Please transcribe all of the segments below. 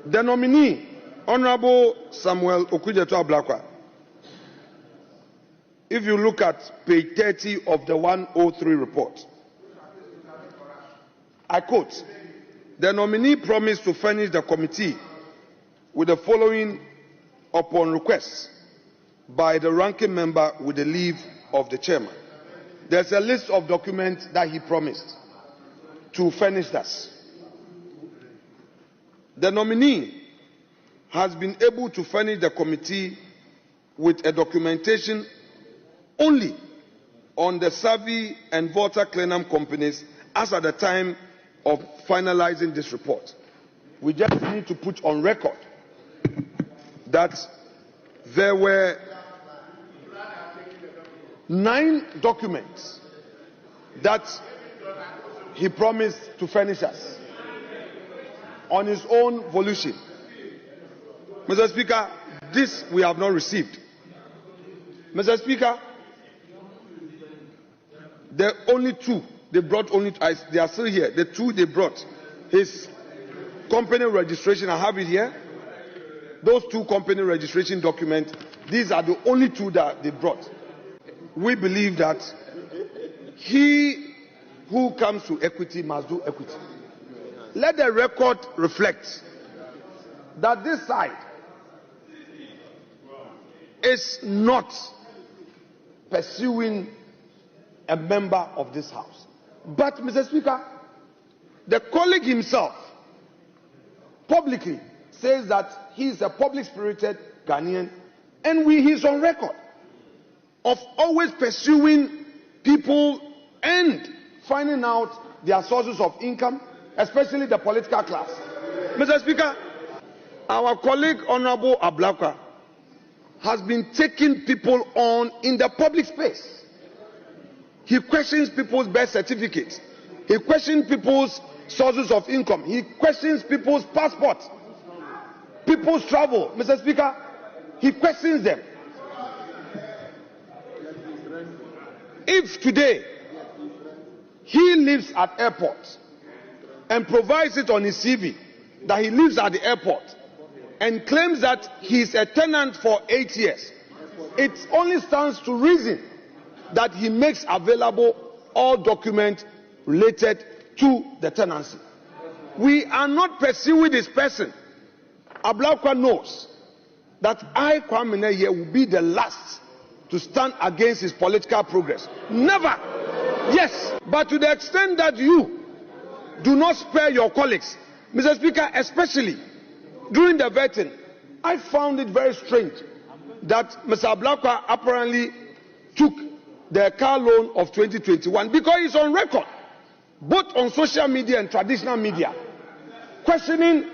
The nominee, Honorable Samuel Okudzato Ablakwa, if you look at page 30 of the 103 report, I quote, the nominee promised to furnish the committee with the following upon request by the ranking member with the leave of the chairman. There's a list of documents that he promised to furnish us. The nominee has been able to furnish the committee with a documentation only on the Savvy and Volta Clenham companies as at the time of finalizing this report. We just need to put on record that there were 9 documents that he promised to furnish us on his own volition. Mr. Speaker, this we have not received. Mr. Speaker, the only 2 they brought, they are still here. The 2 they brought, his company registration, I have it here. Those 2 company registration documents, these are the only 2 that they brought. We believe that he who comes to equity must do equity. Let the record reflect that this side is not pursuing a member of this House. But, Mr. Speaker, the colleague himself publicly says that he is a public-spirited Ghanaian, and he is on record of always pursuing people and finding out their sources of income, especially the political class. Mr. Speaker, our colleague Honorable Ablakwa has been taking people on in the public space. He questions people's birth certificates. He questions people's sources of income. He questions people's passports, people's travel. Mr. Speaker, he questions them. If today he lives at airport and provides it on his CV that he lives at the airport and claims that he is a tenant for 8 years, it only stands to reason that he makes available all documents related to the tenancy. We are not pursuing this person. Ablakwa knows that I, Kwamena, here will be the last to stand against his political progress. Never. Yes, but to the extent that you do not spare your colleagues, Mr. Speaker, especially during the vetting, I found it very strange that Mr. Ablakwa apparently took the car loan of 2021 because he's on record, both on social media and traditional media, questioning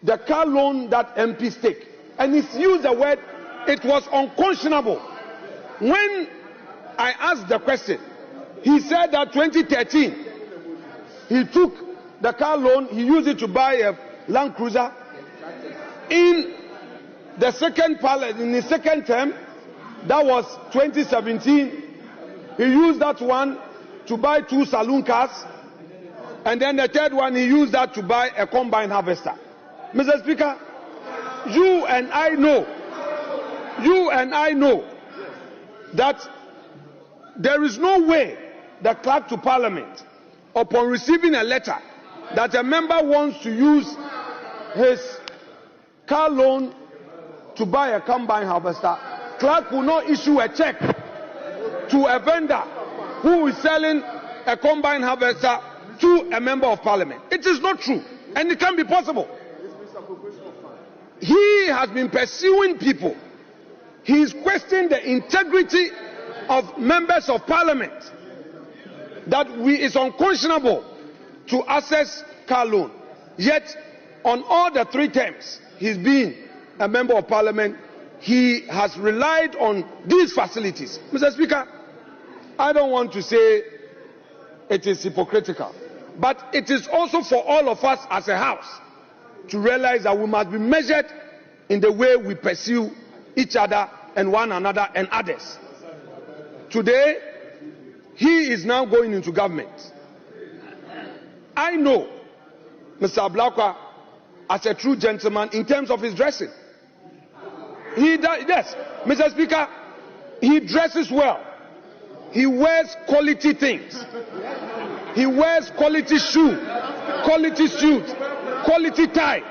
the car loan that MPs take. And he's used the word, it was unconscionable. When I asked the question, he said that 2013, he took the car loan, he used it to buy a Land Cruiser. In the second in the second term, that was 2017, he used that one to buy 2 saloon cars, and then the third one he used that to buy a combine harvester. Mr. Speaker, you and I know that there is no way the clerk to Parliament, upon receiving a letter that a member wants to use his car loan to buy a combine harvester, clerk will not issue a check to a vendor who is selling a combine harvester to a member of Parliament. It is not true, and it can't be possible. He has been pursuing people. He is questioning the integrity of members of Parliament, that it's unconscionable to access car loan. Yet, on all the 3 terms he's been a member of Parliament, he has relied on these facilities. Mr. Speaker, I don't want to say it is hypocritical, but it is also for all of us as a house to realize that we must be measured in the way we pursue each other and one another and others. Today, he is now going into government. I know Mr. Ablakwa as a true gentleman in terms of his dressing. He does, yes, Mr. Speaker, he dresses well. He wears quality things. He wears quality shoe, quality suit, quality tie.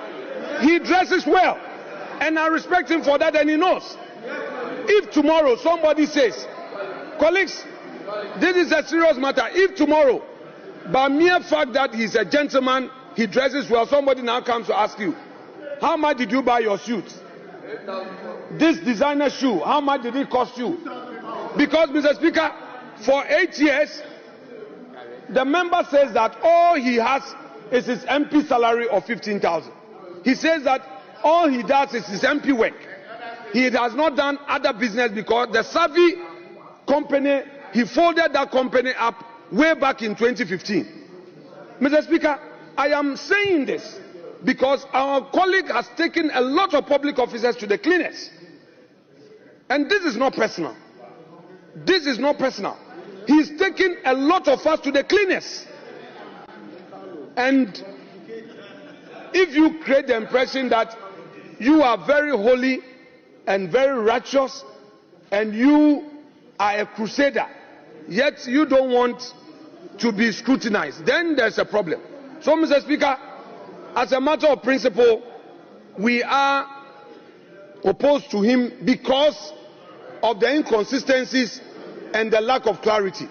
He dresses well. And I respect him for that, and he knows. If tomorrow somebody says, colleagues, this is a serious matter. If tomorrow, by mere fact that he's a gentleman, he dresses well, somebody now comes to ask you, how much did you buy your suit? This designer shoe, how much did it cost you? Because, Mr. Speaker, for 8 years, the member says that all he has is his MP salary of 15,000. He says that all he does is his MP work. He has not done other business because the Savvy company, he folded that company up way back in 2015. Mr. Speaker, I am saying this because our colleague has taken a lot of public officers to the cleaners. And this is not personal. This is not personal. He's taken a lot of us to the cleaners. And if you create the impression that you are very holy and very righteous and you are a crusader, yet you don't want to be scrutinized, then there's a problem. So, Mr. Speaker, as a matter of principle, we are opposed to him because of the inconsistencies and the lack of clarity.